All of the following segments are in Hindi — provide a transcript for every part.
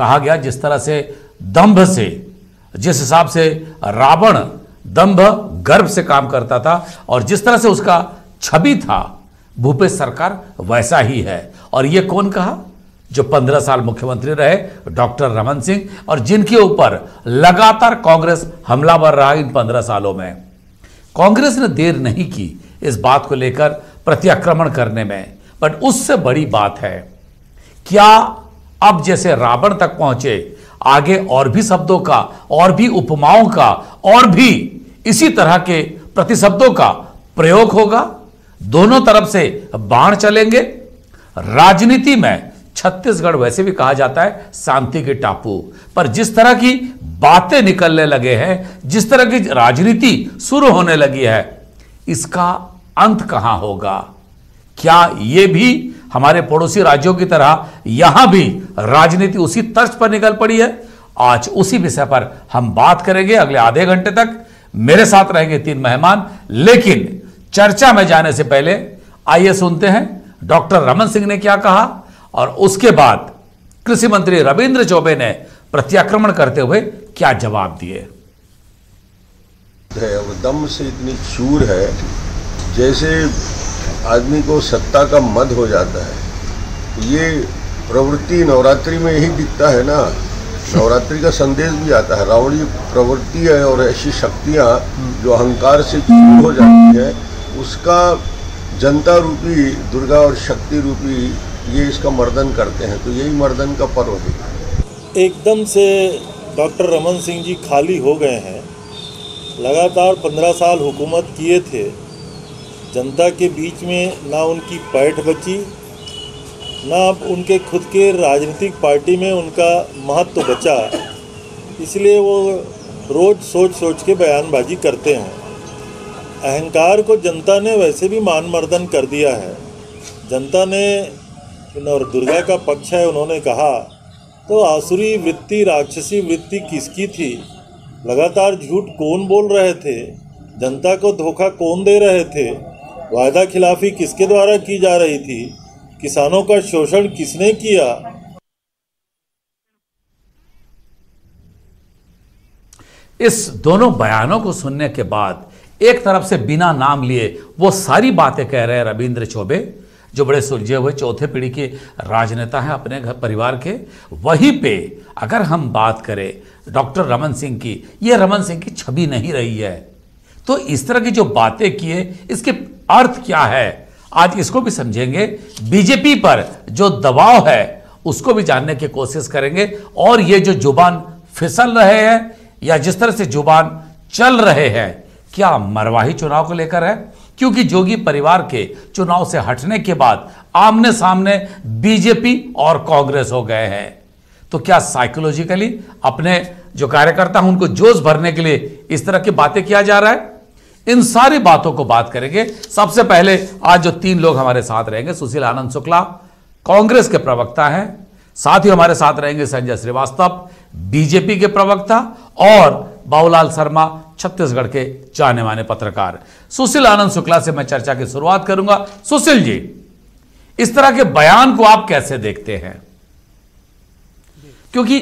कहा गया जिस तरह से दंभ से, जिस हिसाब से रावण दंभ गर्भ से काम करता था और जिस तरह से उसका छवि था, भूपेश सरकार वैसा ही है। और ये कौन कहा? जो 15 साल मुख्यमंत्री रहे डॉक्टर रमन सिंह, और जिनके ऊपर लगातार कांग्रेस हमलावर रहा इन 15 सालों में। कांग्रेस ने देर नहीं की इस बात को लेकर प्रत्याक्रमण करने में, बट उससे बड़ी बात है, क्या अब जैसे रावण तक पहुंचे, आगे और भी शब्दों का, और भी उपमाओं का, और भी इसी तरह के प्रतिशब्दों का प्रयोग होगा? दोनों तरफ से बाण चलेंगे। राजनीति में छत्तीसगढ़ वैसे भी कहा जाता है शांति के टापू, पर जिस तरह की बातें निकलने लगे हैं, जिस तरह की राजनीति शुरू होने लगी है, इसका अंत कहां होगा? क्या यह भी हमारे पड़ोसी राज्यों की तरह यहां भी राजनीति उसी तर्ज पर निकल पड़ी है? आज उसी विषय पर हम बात करेंगे। अगले आधे घंटे तक मेरे साथ रहेंगे 3 मेहमान, लेकिन चर्चा में जाने से पहले आइए सुनते हैं डॉक्टर रमन सिंह ने क्या कहा, और उसके बाद कृषि मंत्री रविंद्र चौबे ने प्रत्याक्रमण करते हुए क्या जवाब दिए। दम से इतनी चूर है जैसे आदमी को सत्ता का मद हो जाता है। ये प्रवृत्ति नवरात्रि में यही दिखता है ना, नवरात्रि का संदेश भी आता है। रावणी प्रवृत्ति है और ऐसी शक्तियां जो अहंकार से चूर हो जाती है, उसका जनता रूपी दुर्गा और शक्ति रूपी ये इसका मर्दन करते हैं। तो यही मर्दन का पर्व है। एकदम से डॉक्टर रमन सिंह जी खाली हो गए हैं। लगातार 15 साल हुकूमत किए थे, जनता के बीच में ना उनकी पैठ बची, ना उनके खुद के राजनीतिक पार्टी में उनका महत्व बचा। इसलिए वो रोज़ सोच सोच के बयानबाजी करते हैं। अहंकार को जनता ने वैसे भी मान मर्दन कर दिया है। जनता ने, और दुर्गा का पक्ष है, उन्होंने कहा तो आसुरी वृत्ति, राक्षसी वृत्ति किसकी थी? लगातार झूठ कौन बोल रहे थे? जनता को धोखा कौन दे रहे थे? वायदा खिलाफी किसके द्वारा की जा रही थी? किसानों का शोषण किसने किया? इस दोनों बयानों को सुनने के बाद एक तरफ से बिना नाम लिए वो सारी बातें कह रहे हैं रविंद्र चौबे, जो बड़े सुलझे हुए चौथे पीढ़ी के राजनेता हैं अपने घर परिवार के। वहीं पे अगर हम बात करें डॉक्टर रमन सिंह की, ये रमन सिंह की छवि नहीं रही है। तो इस तरह की जो बातें किए, इसके अर्थ क्या है, आज इसको भी समझेंगे। बीजेपी पर जो दबाव है उसको भी जानने की कोशिश करेंगे। और ये जो जुबान फिसल रहे हैं या जिस तरह से जुबान चल रहे हैं, क्या मरवाही चुनाव को लेकर है? क्योंकि जोगी परिवार के चुनाव से हटने के बाद आमने सामने बीजेपी और कांग्रेस हो गए हैं। तो क्या साइकोलॉजिकली अपने जो कार्यकर्ता हैं उनको जोश भरने के लिए इस तरह की बातें किया जा रहा है? इन सारी बातों को बात करेंगे। सबसे पहले आज जो 3 लोग हमारे साथ रहेंगे, सुशील आनंद शुक्ला कांग्रेस के प्रवक्ता हैं, साथ ही हमारे साथ रहेंगे संजय श्रीवास्तव बीजेपी के प्रवक्ता, और बाबूलाल शर्मा छत्तीसगढ़ के जाने माने पत्रकार। सुशील आनंद शुक्ला से मैं चर्चा की शुरुआत करूंगा। सुशील जी, इस तरह के बयान को आप कैसे देखते हैं? क्योंकि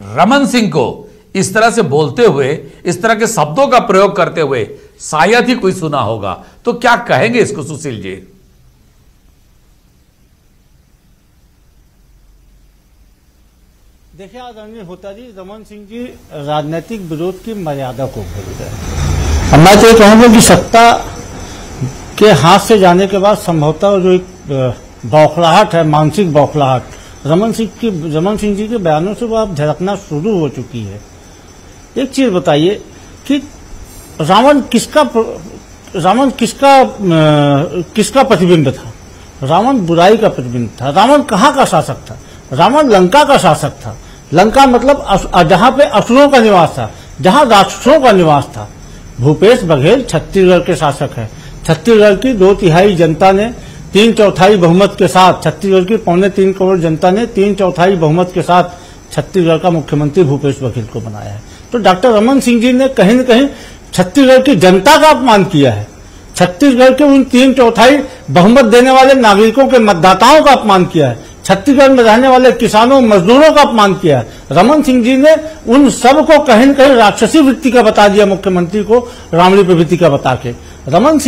रमन सिंह को इस तरह से बोलते हुए, इस तरह के शब्दों का प्रयोग करते हुए शायद ही कोई सुना होगा, तो क्या कहेंगे इसको सुशील जी? देखिए आदरणीय होता जी, रमन सिंह जी राजनीतिक विरोध की मर्यादा को भूल गए। मैं तो ये कहूँगा कि सत्ता के हाथ से जाने के बाद संभवतः जो एक बौखलाहट है, मानसिक बौखलाहट, रमन सिंह जी के बयानों से वो अब झलकना शुरू हो चुकी है। एक चीज बताइए कि रावण किसका प्रतिबिंब था? रावण बुराई का प्रतिबिंब था। रावण कहाँ का शासक था? रावण लंका का शासक था। लंका मतलब जहां पे असुरों का निवास था, जहां राक्षसों का निवास था। भूपेश बघेल छत्तीसगढ़ के शासक है। छत्तीसगढ़ की 2/3 जनता ने 3/4 बहुमत के साथ, छत्तीसगढ़ की 3.25 करोड़ जनता ने 3/4 बहुमत के साथ छत्तीसगढ़ का मुख्यमंत्री भूपेश बघेल को बनाया है। तो डॉक्टर रमन सिंह जी ने कहीं न कहीं छत्तीसगढ़ की जनता का अपमान किया है। छत्तीसगढ़ के उन 3/4 बहुमत देने वाले नागरिकों के मतदाताओं का अपमान किया है। छत्तीसगढ़ में रहने वाले किसानों मजदूरों का अपमान किया। रमन सिंह जी ने उन सब को कहीं न कहीं राक्षसी वृत्ति का बता दिया, मुख्यमंत्री को रावणी प्रवृत्ति का बता के। रमन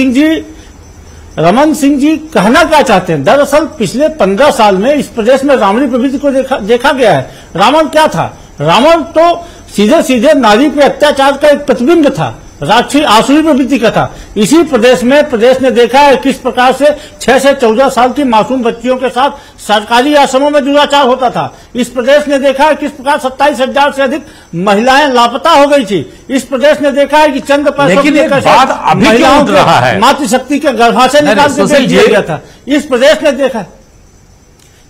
सिंह जी कहना क्या चाहते हैं? दरअसल पिछले 15 साल में इस प्रदेश में रावणी प्रवृत्ति को देखा गया है। रावण क्या था? रावण तो सीधे सीधे नारी पे अत्याचार का एक प्रतिबिंब था, राक्षसी आसुरी प्रवृत्ति का था। इसी प्रदेश ने देखा है किस प्रकार से 6 से 14 साल की मासूम बच्चियों के साथ सरकारी आश्रमों में दुराचार होता था। इस प्रदेश ने देखा है किस प्रकार 27,000 से अधिक महिलाएं लापता हो गई थी। इस प्रदेश ने देखा है कि चंद पैसों की महिलाओं के मातृशक्ति के गर्भाशय निकाल के बेच दिया गया था। इस प्रदेश ने देखा,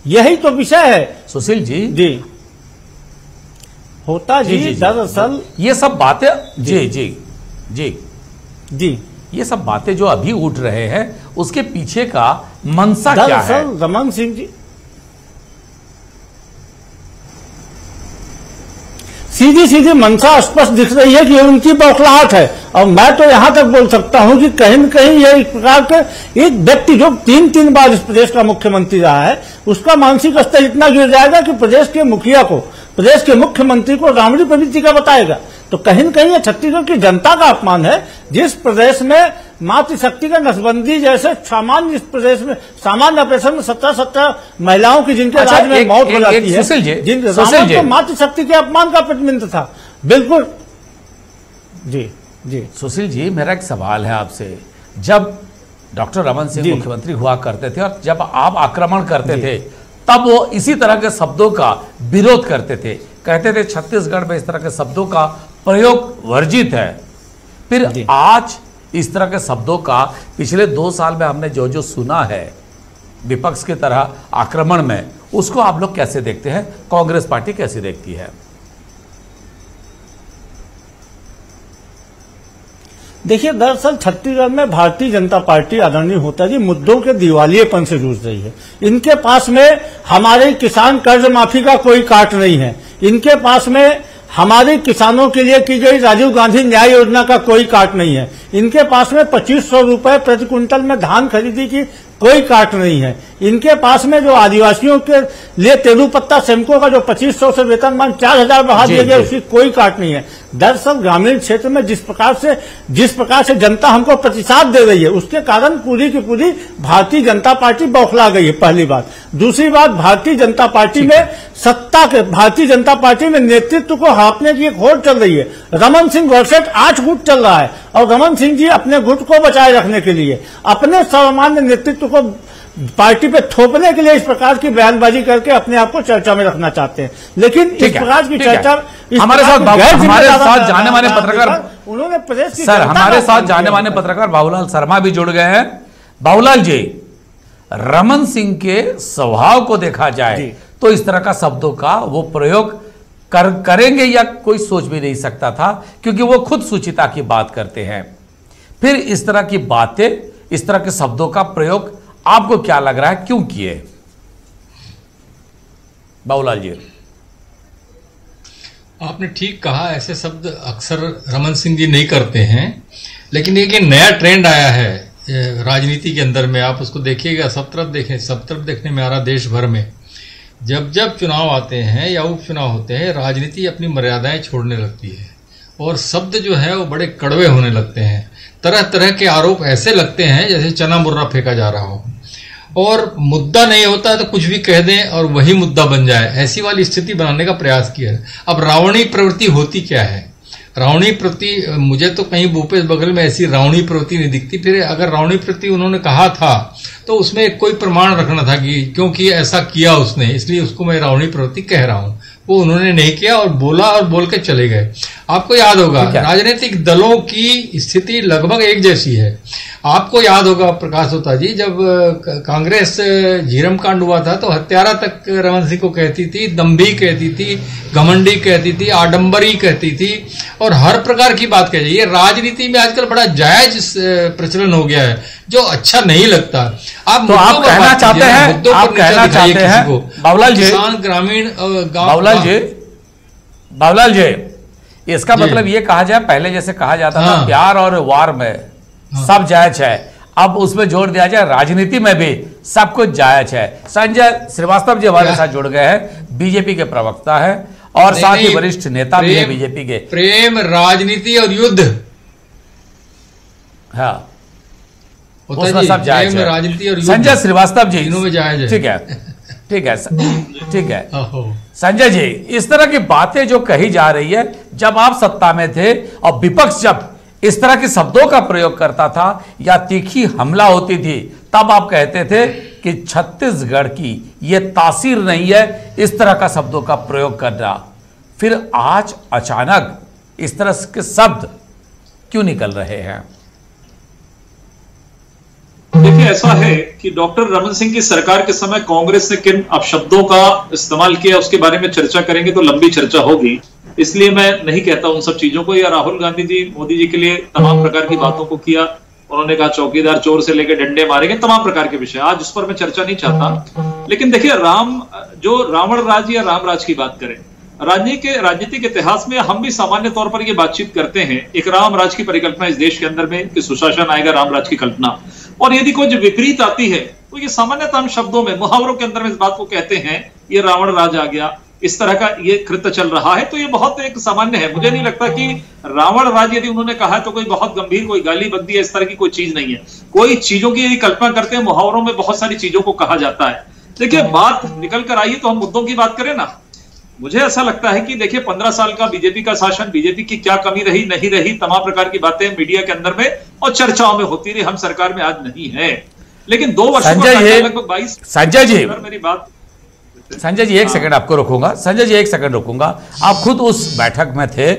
यही तो विषय है सुशील जी। जी होता जी दरअसल ये सब बातें जी ये सब बातें जो अभी उठ रहे हैं उसके पीछे का मंशा क्या है? रमन सिंह जी सीधी मंशा स्पष्ट दिख रही है कि उनकी बौखलाहट है। और मैं तो यहां तक बोल सकता हूं कि कहीं न कहीं ये एक प्रकार का एक व्यक्ति जो 3 बार इस प्रदेश का मुख्यमंत्री रहा है, उसका मानसिक स्तर इतना गिर जाएगा कि प्रदेश के मुखिया को, प्रदेश के मुख्यमंत्री को रावणी प्रवृत्ति का बताएगा। तो कहीं न कहीं ये छत्तीसगढ़ की जनता का अपमान है, जिस प्रदेश में मातृशक्ति का नसबंदी जैसे सामान्य, इस प्रदेश में सामान्य ऑपरेशन में 17 महिलाओं की जिनके राज्य में मौत हो जाती है, जिन रावण तो मातृशक्ति के अपमान का प्रतिबिंब था। बिल्कुल जी। सुशील जी, मेरा एक सवाल है आपसे। जब डॉक्टर रमन सिंह मुख्यमंत्री हुआ करते थे और जब आप आक्रमण करते थे, तब वो इसी तरह के शब्दों का विरोध करते थे, कहते थे छत्तीसगढ़ में इस तरह के शब्दों का प्रयोग वर्जित है। फिर आज इस तरह के शब्दों का पिछले 2 साल में हमने जो सुना है विपक्ष की तरह आक्रमण में, उसको आप लोग कैसे देखते हैं? कांग्रेस पार्टी कैसे देखती है? देखिए, दरअसल छत्तीसगढ़ में भारतीय जनता पार्टी आदरणीय होता जी मुद्दों के दिवालियेपन से जूझ रही है। इनके पास में हमारे किसान कर्ज माफी का कोई काट नहीं है, इनके पास में हमारे किसानों के लिए की गई राजीव गांधी न्याय योजना का कोई काट नहीं है, इनके पास में 2500 रुपए प्रति क्विंटल में धान खरीदी की कोई काट नहीं है, इनके पास में जो आदिवासियों के लिए तेंदूपत्ता सेमको का जो 2500 से वेतनमान 4000 बढ़ा दिया गया, उसकी कोई काट नहीं है। दरअसल ग्रामीण क्षेत्र में जिस प्रकार से जनता हमको प्रतिसाद दे रही है, उसके कारण पूरी की पूरी भारतीय जनता पार्टी बौखला गई है, पहली बात। दूसरी बात, भारतीय जनता पार्टी में नेतृत्व को हाँकने की एक होड़ चल रही है। रमन सिंह वर्सेट 8 गुट चल रहा है और रमन सिंह जी अपने गुट को बचाए रखने के लिए, अपने सामान्य नेतृत्व को पार्टी पे थोपने के लिए इस प्रकार की बयानबाजी करके अपने आप को चर्चा में रखना चाहते हैं। लेकिन इस प्रकार की चर्चा हमारे साथ जाने माने पत्रकार, उन्होंने प्रदेश की सर हमारे साथ जाने माने पत्रकार बाबूलाल शर्मा भी जुड़ गए हैं। बाबूलाल जी, रमन सिंह के स्वभाव को देखा जाए तो इस तरह का शब्दों का वो प्रयोग करेंगे या कोई सोच भी नहीं सकता था, क्योंकि वो खुद सुचिता की बात करते हैं। फिर इस तरह की बातें, इस तरह के शब्दों का प्रयोग आपको क्या लग रहा है, क्यों किए? बाबूलाल जी, आपने ठीक कहा, ऐसे शब्द अक्सर रमन सिंह जी नहीं करते हैं, लेकिन एक नया ट्रेंड आया है राजनीति के अंदर में। आप उसको देखिएगा, सब तरफ देखने में आ रहा देश भर में। जब चुनाव आते हैं या उपचुनाव होते हैं, राजनीति अपनी मर्यादाएं छोड़ने लगती है और शब्द जो है वो बड़े कड़वे होने लगते हैं। तरह तरह के आरोप ऐसे लगते हैं जैसे चना मुर्रा फेंका जा रहा हो, और मुद्दा नहीं होता है तो कुछ भी कह दें और वही मुद्दा बन जाए, ऐसी वाली स्थिति बनाने का प्रयास किया है। अब रावणी प्रवृत्ति होती क्या है? रावणी प्रवृत्ति, मुझे तो कहीं भूपेश बघेल में ऐसी रावणी प्रवृत्ति नहीं दिखती। फिर अगर रावणी प्रवृत्ति उन्होंने कहा था तो उसमें कोई प्रमाण रखना था कि क्योंकि ऐसा किया उसने, इसलिए उसको मैं रावणी प्रवृत्ति कह रहा हूं। वो उन्होंने नहीं किया और बोल के चले गए। आपको याद होगा राजनीतिक दलों की स्थिति लगभग एक जैसी है। आपको याद होगा प्रकाश होता जी, जब कांग्रेस झीरम कांड हुआ था तो हत्यारा तक रमन सिंह को कहती थी, दम्भी कहती थी, घमंडी कहती थी, आडंबरी कहती थी और हर प्रकार की बात कही। ये राजनीति में आजकल बड़ा जायज प्रचलन हो गया है जो अच्छा नहीं लगता। आप कहना चाहते हैं बाबूलाल जी, किसान ग्रामीण बाबूलाल जी, इसका मतलब ये कहा जाए, पहले जैसे कहा जाता था प्यार और वार में सब जायज है, अब उसमें जोड़ दिया जाए राजनीति में भी सब कुछ जायज है। संजय श्रीवास्तव जी हमारे साथ जुड़ गए हैं, बीजेपी के प्रवक्ता है और साथ ही वरिष्ठ नेता भी है बीजेपी के। प्रेम, राजनीति और युद्ध, हाँ उसमें सब जायज है। राजनीति और संजय श्रीवास्तव जी, तीनों में जायज है। ठीक है, ठीक है, ठीक है। संजय जी, इस तरह की बातें जो कही जा रही है, जब आप सत्ता में थे और विपक्ष जब इस तरह के शब्दों का प्रयोग करता था या तीखी हमला होती थी, तब आप कहते थे कि छत्तीसगढ़ की ये तासीर नहीं है इस तरह का शब्दों का प्रयोग करना। फिर आज अचानक इस तरह के शब्द क्यों निकल रहे हैं? देखिए, ऐसा है कि डॉक्टर रमन सिंह की सरकार के समय कांग्रेस ने किन अपशब्दों का इस्तेमाल किया उसके बारे में चर्चा करेंगे तो लंबी चर्चा होगी, इसलिए मैं नहीं कहता उन सब चीजों को। या राहुल गांधी जी मोदी जी के लिए तमाम प्रकार की बातों को किया, उन्होंने कहा चौकीदार चोर से लेकर डंडे मारेंगे, तमाम प्रकार के विषय, आज उस पर मैं चर्चा नहीं चाहता। लेकिन देखिए, रावण राज या राम राज की बात करें, राजनीतिक इतिहास में हम भी सामान्य तौर पर ये बातचीत करते हैं, एक राम राज की परिकल्पना इस देश के अंदर में कि सुशासन आएगा, राम राज की कल्पना, और यदि कोई विपरीत आती है तो ये सामान्यतः हम शब्दों में, मुहावरों के अंदर में इस बात को कहते हैं ये रावण राज आ गया, इस तरह का ये कृत्य चल रहा है, तो ये बहुत एक सामान्य है। मुझे नहीं लगता कि रावण राज यदि उन्होंने कहा तो कोई बहुत गंभीर, कोई गाली बक दिया, इस तरह की कोई चीज नहीं है। कोई चीजों की यदि कल्पना करते हैं, मुहावरों में बहुत सारी चीजों को कहा जाता है। देखिए, बात निकल कर आई तो हम मुद्दों की बात करें ना। मुझे ऐसा लगता है कि देखिए, 15 साल का बीजेपी का शासन, बीजेपी की क्या कमी रही नहीं रही, तमाम प्रकार की बातें मीडिया के अंदर में और चर्चाओं में होती रही। हम सरकार में आज नहीं है, लेकिन 2 वर्ष लगभग 22। संजय जी, मेरी बात, संजय जी एक सेकंड आपको रोकूंगा। संजय जी एक सेकंड रोकूंगा। आप खुद उस बैठक में थे,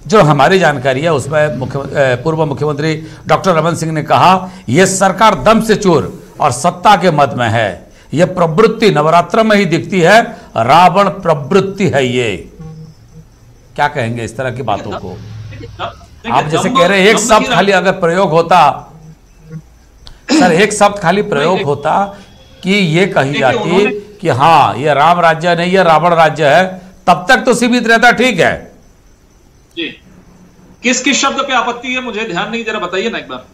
जो हमारी जानकारी है उसमें पूर्व मुख्यमंत्री डॉक्टर रमन सिंह ने कहा यह सरकार दम से चूर और सत्ता के मद में है, यह प्रवृत्ति नवरात्र में ही दिखती है, रावण प्रवृत्ति है। ये क्या कहेंगे इस तरह की बातों को? आप जैसे कह रहे हैं, एक शब्द खाली अगर प्रयोग होता, सर एक शब्द खाली प्रयोग होता कि ये कही जाती कि हाँ ये राम राज्य नहीं है रावण राज्य है, तब तक तो सीमित रहता, ठीक है जी। किस किस शब्द पे आपत्ति है मुझे ध्यान नहीं, जरा बताइए ना एक बार।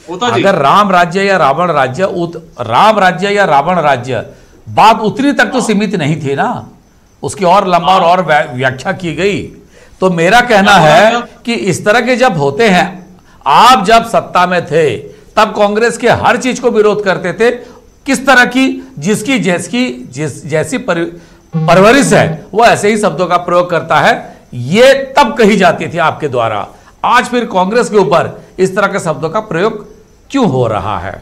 अगर राम राज्य या रावण राज्य, राम राज्य या रावण राज्य, बात उतनी तक तो सीमित नहीं थी ना, उसकी और लंबा और व्याख्या की गई। तो मेरा कहना है कि इस तरह के जब होते हैं, आप जब सत्ता में थे तब कांग्रेस के हर चीज को विरोध करते थे, किस तरह की जिसकी जैसी परवरिश है वो ऐसे ही शब्दों का प्रयोग करता है, ये तब कही जाती थी आपके द्वारा। आज फिर कांग्रेस के ऊपर इस तरह के शब्दों का प्रयोग क्यों हो रहा है?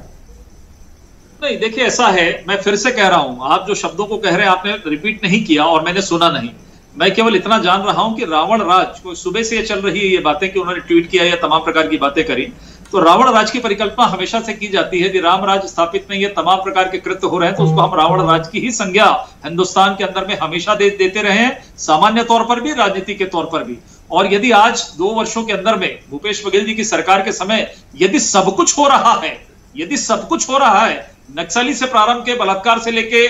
नहीं, देखिए ऐसा है, मैं फिर से कह रहा हूं, आप जो शब्दों को कह रहे हैं आपने रिपीट नहीं किया और मैंने सुना नहीं। मैं केवल इतना जान रहा हूं कि रावण राज को सुबह से ये चल रही है ये बातें कि उन्होंने ट्वीट किया या तमाम प्रकार की बातें करी, तो रावण राज की परिकल्पना हमेशा से की जाती है कि राम राज स्थापित नहीं है, तमाम प्रकार के कृत्य हो रहे हैं, तो उसको हम रावण राज की ही संज्ञा हिंदुस्तान के अंदर में हमेशा देते रहे हैं, सामान्य तौर पर भी, राजनीति के तौर पर भी। और यदि आज 2 वर्षों के अंदर में भूपेश बघेल जी की सरकार के समय यदि सब कुछ हो रहा है, यदि सब कुछ हो रहा है, नक्सली से प्रारंभ के बलात्कार से लेके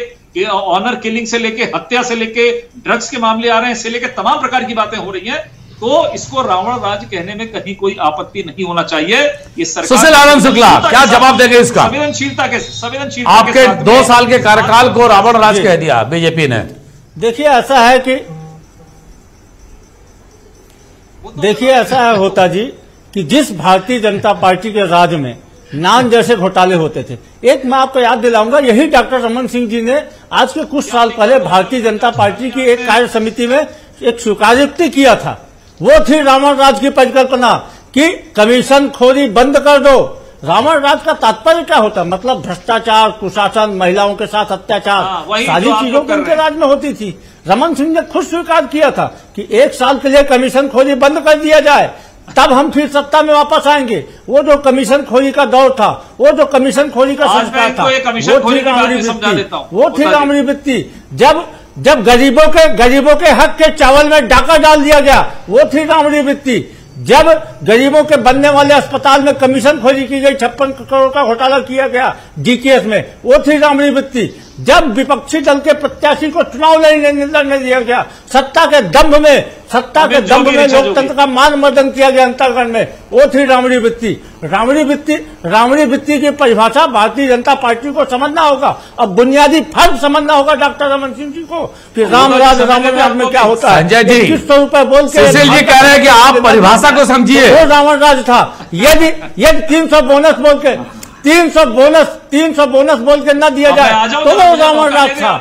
ऑनर किलिंग से लेके हत्या से लेके ड्रग्स के मामले आ रहे हैं, से लेके तमाम प्रकार की बातें हो रही हैं, तो इसको रावण राज कहने में कहीं कोई आपत्ति नहीं होना चाहिए। ये सरकार सुशील आनंद शुक्ला क्या जवाब देंगे इसका? संवेदनशीलता आपके 2 साल के कार्यकाल को रावण राज कह दिया बीजेपी ने। देखिए ऐसा है कि होता जी कि जिस भारतीय जनता पार्टी के राज में नान जैसे घोटाले होते थे, एक मैं आपको याद दिलाऊंगा, यही डॉक्टर रमन सिंह जी ने आज के कुछ साल पहले भारतीय जनता पार्टी की एक कार्य समिति में एक स्वीकारोक्ति किया था। वो थी रावण राज की परिकल्पना कि कमीशन खोरी बंद कर दो। रावण राज का तात्पर्य क्या होता है? मतलब भ्रष्टाचार, कुशासन, महिलाओं के साथ अत्याचार, सारी चीजों की उनके राज में होती थी। रमन सिंह ने खुद स्वीकार किया था कि 1 साल के लिए कमीशन खोरी बंद कर दिया जाए, तब हम फिर सत्ता में वापस आएंगे। वो जो कमीशन खोरी का दौर था, वो जो कमीशन खोरी का संस्कार था, वो थी रामरी वृत्ति। जब गरीबों के हक के चावल में डाका डाल दिया गया, वो थी रामरी वृत्ति। जब गरीबों के बनने वाले अस्पताल में कमीशन खोरी की गई, 56 करोड़ का घोटाला किया गया डीकेएस में, वो थी रामरी वृत्ति। जब विपक्षी दल के प्रत्याशी को चुनाव लड़ने दिया गया, सत्ता के दंभ में लोकतंत्र का मान मर्दन किया गया अंतर्गण में, वो थी रावणी वृत्ति। रावणी वृत्ति की परिभाषा भारतीय जनता पार्टी को समझना होगा। अब बुनियादी फर्क समझना होगा डॉक्टर रमन सिंह जी को कि रामराज में क्या होता है। संजय जी 2100 रुपए बोल के सुशील जी कह रहे हैं कि आप परिभाषा को समझिए। वो रावण राज था। यदि 300 बोनस बोल के 300 बोनस बोल के न दिया जाए तो वो रावण राज था।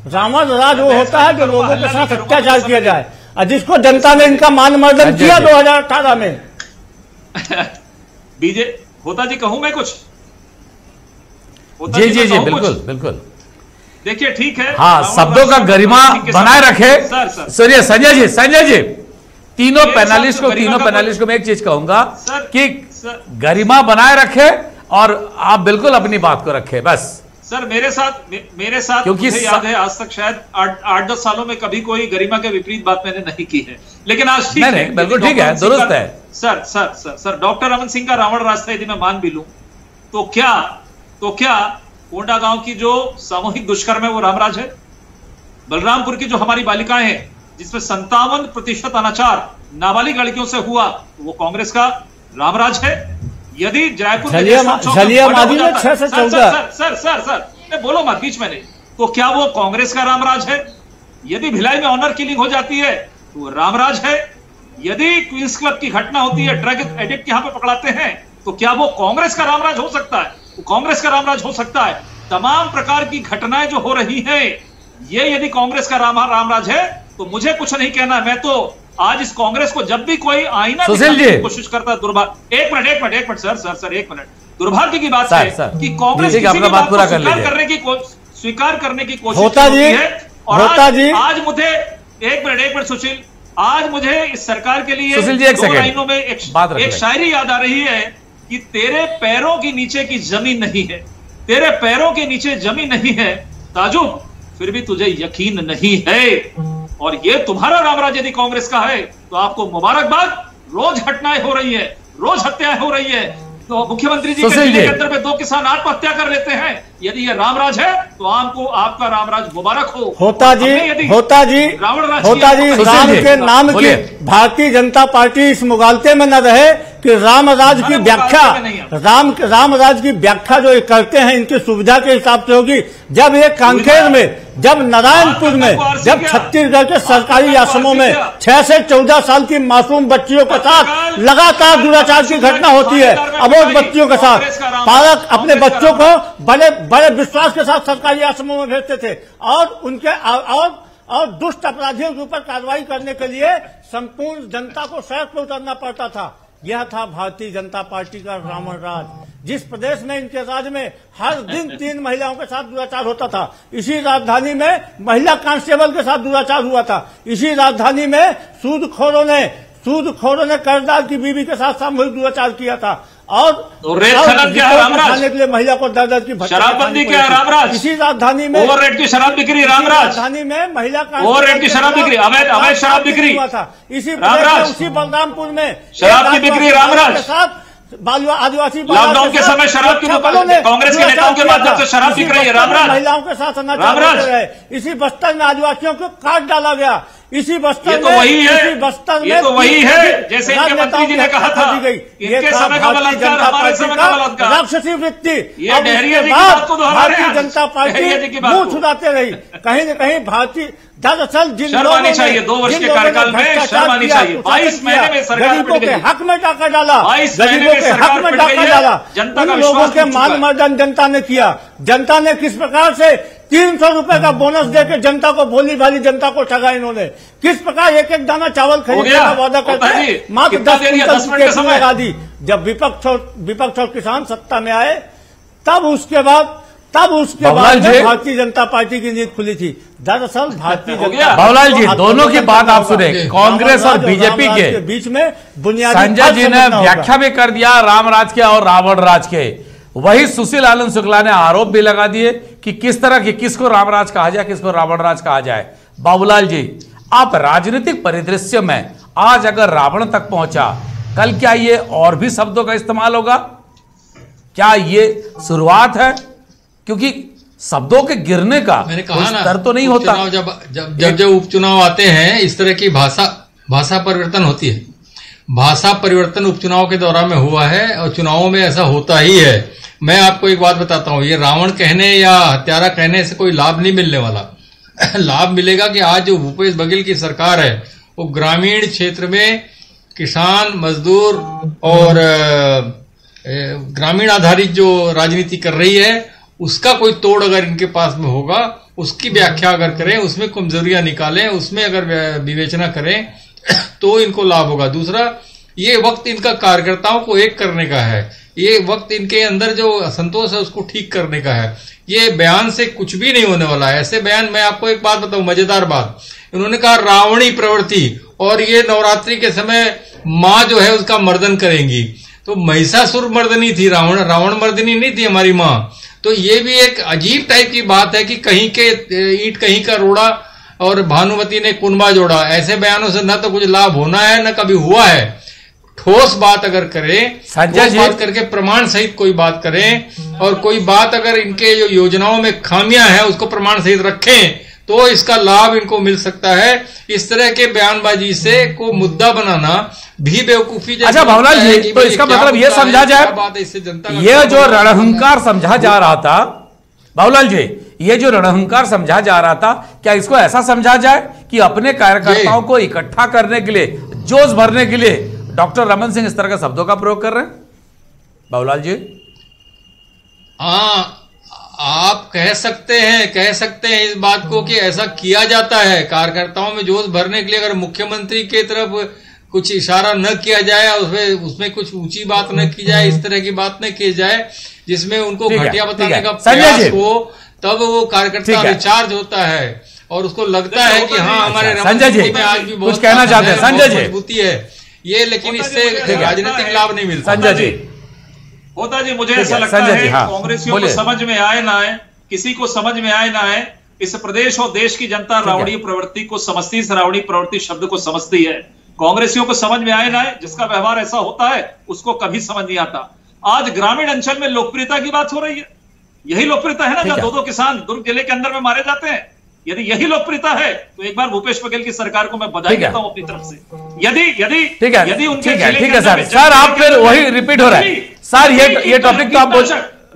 रावण राज वो होता है जो लोगों के साथ अत्याचार किया जाए, और जिसको जनता ने इनका मान मर्दन किया 2018 में। बीजे होता जी कहूं मैं कुछ? जी जी जी बिल्कुल बिल्कुल। देखिए ठीक है, हाँ, शब्दों का गरिमा बनाए रखे। सुनिए संजय जी तीनों पैनलिस्ट को मैं एक चीज कहूंगा कि गरिमा बनाए रखे और आप बिल्कुल अपनी बात को रखे बस। सर मेरे साथ क्योंकि मुझे याद है आज तक शायद 8-10 सालों में कभी कोई गरिमा के विपरीत बात मैंने नहीं की है, लेकिन आज ठीक है, बिल्कुल ठीक है, दुरुस्त है। सर डॉक्टर रमन सिंह का रावण राज था, यदि मैं मान भी लूं तो क्या कोंडा गांव की जो सामूहिक दुष्कर्म है वो रामराज है? बलरामपुर की जो हमारी बालिकाएं हैं जिसमें 57% अनाचार नाबालिग लड़कियों से हुआ, वो कांग्रेस का रामराज है? यदि जयपुर सर बोलो मत बीच में नहीं, तो क्या वो कांग्रेस का रामराज है? यदि भिलाई में ऑनर किलिंग हो जाती है तो वो रामराज है? यदि क्वींस क्लब की घटना होती है, ड्रग एडिक्ट यहां पे पकड़ाते हैं, तो क्या वो कांग्रेस का रामराज हो सकता है? वो कांग्रेस का रामराज हो सकता है। तमाम प्रकार की घटनाएं जो हो रही हैं, ये यदि कांग्रेस का रामराज है तो मुझे कुछ नहीं कहना। मैं तो आज इस कांग्रेस को जब भी कोई आईना दिखाने की कोशिश करता है, दुर्भाग्य एक मिनट सर एक मिनट, दुर्भाग्य की बात है कि कांग्रेस किसी भी बात को स्वीकार करने की कोशिश करती है। और आज मुझे एक मिनट सुशील, आज मुझे इस सरकार के लिए दो लाइनों में एक शायरी याद आ रही है कि तेरे पैरों के नीचे की जमीन नहीं है, तेरे पैरों के नीचे जमीन नहीं है ताजुब, फिर भी तुझे यकीन नहीं है। और ये तुम्हारा रामराज यदि कांग्रेस का है तो आपको मुबारकबाद। रोज घटनाएं हो रही है, रोज हत्याएं हो रही है, तो मुख्यमंत्री जी के जिले के अंदर में 2 किसान आत्महत्या कर लेते हैं। यदि ये रामराज है तो आपको आपका रामराज मुबारक हो। होता जी राम के नाम की भारतीय जनता पार्टी इस मुगालते में न रहे कि रामराज की व्याख्या रामराज की व्याख्या जो करते हैं इनकी सुविधा के हिसाब से होगी। जब ये कांकेर में, जब नारायणपुर में, जब छत्तीसगढ़ के सरकारी आश्रमों में 6 से 14 साल की मासूम बच्चियों के साथ लगातार दुराचार की घटना होती है, अबोध बच्चियों के साथ, पालक अपने बच्चों को बड़े विश्वास के साथ सरकारी आश्रमों में भेजते थे और उनके और दुष्ट अपराधियों के ऊपर कार्रवाई करने के लिए संपूर्ण जनता को सड़क पर उतरना पड़ता था। यह था भारतीय जनता पार्टी का रावण राज। जिस प्रदेश में इनके राज में हर दिन 3 महिलाओं के साथ दुराचार होता था, इसी राजधानी में महिला कांस्टेबल के साथ दुराचार हुआ था। इसी राजधानी में सूदखोरों ने कर्जदार की बीवी के साथ सामूहिक दुराचार किया था। और खाने के लिए महिला को दर की शराबबंदी क्या है रामराज? इसी राजधानी में ओवर रेट की शराब बिक्री रामराज, राजधानी में महिला का ओवर रेट की शराब बिक्री, अवैध शराब बिक्री हुआ था। इसी बलरामपुर में शराब की बिक्री रामराज के साथ आदिवासी लॉकडाउन के समय शराब की कांग्रेस के नेताओं के माध्यम से शराब बिक रही है रामराज। महिलाओं के साथ अनाचार। इसी बस्तर में आदिवासियों को काट डाला गया। इसी बस्तर में ये तो वही है जैसे इनके मंत्री जी ने कहा था, इनके समय का बलात्कार हमारे समय का बलात्कार, राक्षसी वृत्ति। भारतीय जनता पार्टी मुंह छुड़ाते रही। कहीं न कहीं भारतीय दरअसल जिन लोगों ने 2 वर्ष के कार्यकाल में शर्म आनी चाहिए। 22 महीने में सरकार गरीबों के हक में डाका डाला, गरीबों के हक में डाका डाला। जनता का लोगों के मान मर्दन जनता ने किया। जनता ने किस प्रकार से 300 रुपए का बोनस देकर जनता को, भोली भाली जनता को ठगा इन्होंने। किस प्रकार एक दाना चावल खरीदने का वादा करते मात्र 10 क्विंटल लगा दी। जब विपक्ष और किसान सत्ता में आए तब उसके बाद भारतीय जनता पार्टी की नींद खुली थी। दरअसल भारतीय जनता बाबूलाल जी दोनों की बात आप सुने, कांग्रेस और बीजेपी के बीच में बुनियादी संजय जी ने व्याख्या भी कर दिया रामराज के और रावण राज के। वही सुशील आनंद शुक्ला ने आरोप भी लगा दिए कि किस तरह की, किसको रामराज कहा जाए, किसको रावण राज कहा जाए। बाबूलाल जी आप राजनीतिक परिदृश्य में आज अगर रावण तक पहुंचा, कल क्या ये और भी शब्दों का इस्तेमाल होगा? क्या ये शुरुआत है? क्योंकि शब्दों के गिरने का मैंने कहा ना, स्तर तो नहीं होता। जब उपचुनाव आते हैं इस तरह की भाषा परिवर्तन होती है। भाषा परिवर्तन उपचुनाव के दौरान में हुआ है और चुनावों में ऐसा होता ही है। मैं आपको एक बात बताता हूं, ये रावण कहने या हत्यारा कहने से कोई लाभ नहीं मिलने वाला। लाभ मिलेगा कि आज जो भूपेश बघेल की सरकार है वो ग्रामीण क्षेत्र में किसान, मजदूर और ग्रामीण आधारित जो राजनीति कर रही है उसका कोई तोड़ अगर इनके पास में होगा, उसकी व्याख्या अगर करें, उसमें कमजोरियां निकालें, उसमें अगर विवेचना करें तो इनको लाभ होगा। दूसरा, ये वक्त इनका कार्यकर्ताओं को एक करने का है, ये वक्त इनके अंदर जो असंतोष है उसको ठीक करने का है। ये बयान से कुछ भी नहीं होने वाला है। ऐसे बयान, मैं आपको एक बात बताऊं, मजेदार बात, इन्होंने कहा रावणी प्रवृत्ति और ये नवरात्रि के समय माँ जो है उसका मर्दन करेंगी। तो महिषासुर मर्दनी थी, रावण मर्दनी नहीं थी हमारी माँ। तो ये भी एक अजीब टाइप की बात है कि कहीं के ईंट कहीं का रोड़ा और भानुमति ने कुनबा जोड़ा। ऐसे बयानों से न तो कुछ लाभ होना है न कभी हुआ है। ठोस बात अगर करें, ठोस बात करके प्रमाण सहित कोई बात करें और कोई बात अगर इनके जो योजनाओं में खामियां हैं उसको प्रमाण सहित रखें तो इसका लाभ इनको मिल सकता है। इस तरह के बयानबाजी से को मुद्दा बनाना भी बेवकूफी। अच्छा भवलाल जी, तो इसका मतलब ये समझा जाए, ये जो रणहंकार समझा जा रहा था, भवलाल जी ये जो रणहंकार समझा जा रहा था, क्या इसको ऐसा समझा जाए कि अपने कार्यकर्ताओं को इकट्ठा करने के लिए, जोश भरने के लिए डॉक्टर रमन सिंह इस तरह के शब्दों का प्रयोग कर रहे हैं? बाबूलाल जी, हाँ, आप कह सकते हैं इस बात को कि ऐसा किया जाता है कार्यकर्ताओं में जोश भरने के लिए। अगर मुख्यमंत्री की तरफ कुछ इशारा न किया जाए, उसमें कुछ ऊंची बात न की जाए, इस तरह की बात न की जाए जिसमें उनको घटिया बताने का प्रयास हो, तब वो कार्यकर्ता रिचार्ज होता है और उसको लगता है कि हाँ हमारे संजय जी में आज भी कुछ कहना चाहते हैं। संजय जी, मजबूती है ये, लेकिन इससे राजनीतिक लाभ नहीं मिलता। संजय जी, होता जी, मुझे ऐसा लगता है कांग्रेसियों को समझ में आए ना आए, किसी को समझ में आए ना आए, इस प्रदेश और देश की जनता रावणी प्रवृत्ति को समझती है, रावणी प्रवृत्ति शब्द को समझती है। कांग्रेसियों को समझ में आए ना आए, जिसका व्यवहार ऐसा होता है उसको कभी समझ नहीं आता। आज ग्रामीण अंचल में लोकप्रियता की बात हो रही है, यही लोकप्रियता है ना जहां 2-2 किसान दुर्ग जिले के अंदर में मारे जाते हैं। यदि यही लोकप्रियता है तो एक बार भूपेश बघेल की सरकार को मैं बधाई देता हूं अपनी तरफ से। यदि उनके सर आप फिर वही रिपीट हो रहा है सर, ये टॉपिक तो आप बोल,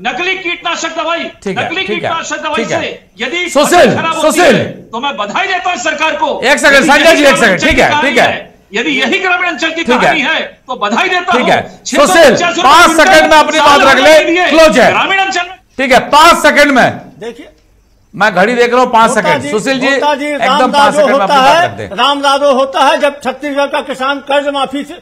नकली कीटनाशक दवाई, नकली कीटनाशक दवाई से यदि सुशील तो मैं बधाई देता हूं सरकार को। एक सेकंड संजय जी, एक सेकंड, ठीक है। यदि यही ग्रामीण अंचल की कहानी है तो बधाई देता हूं। सुशील 5 सेकंड में अपनी बात रख ले, क्लोज है ग्रामीण अंचल में। ठीक है, 5 सेकंड में, देखिए मैं घड़ी देख रहा हूं 5 सेकंड। सुशील जी एकदम 5 सेकंड में अपनी बात रख दे। राम राजो होता है जब छत्तीसगढ़ का किसान कर्ज माफी से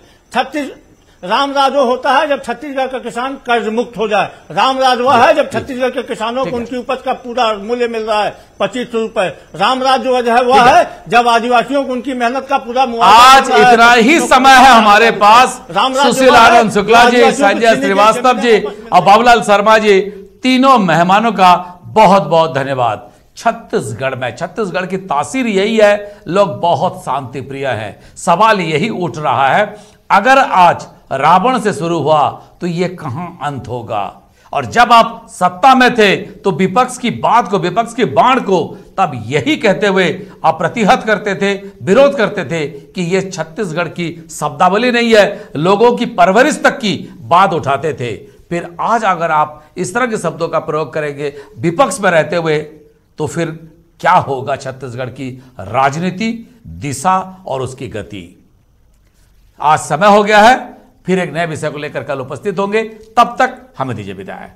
राम राजो होता है जब छत्तीसगढ़ का किसान कर्ज मुक्त हो जाए। राम राज वह है जब छत्तीसगढ़ के किसानों को उनकी उपज का पूरा मूल्य मिल रहा है 2500 रुपए। राम राज जो है वह है जब आदिवासियों को उनकी मेहनत का पूरा मुआवजा। आज इतना ही समय है हमारे पास। सुशील आनंद शुक्ला जी, संजय श्रीवास्तव जी और बाबूलाल शर्मा जी, तीनों मेहमानों का बहुत बहुत धन्यवाद। छत्तीसगढ़ की तासीर यही है, लोग बहुत शांति प्रिय हैं। सवाल यही उठ रहा है, अगर आज रावण से शुरू हुआ तो ये कहां अंत होगा? और जब आप सत्ता में थे तो विपक्ष की बात को, विपक्ष के बाण को तब यही कहते हुए आप प्रतिहत करते थे, विरोध करते थे कि ये छत्तीसगढ़ की शब्दावली नहीं है, लोगों की परवरिश तक की बात उठाते थे। फिर आज अगर आप इस तरह के शब्दों का प्रयोग करेंगे विपक्ष में रहते हुए, तो फिर क्या होगा छत्तीसगढ़ की राजनीति, दिशा और उसकी गति? आज समय हो गया है, फिर एक नए विषय को लेकर कल उपस्थित होंगे। तब तक हमें दीजिए विदाई।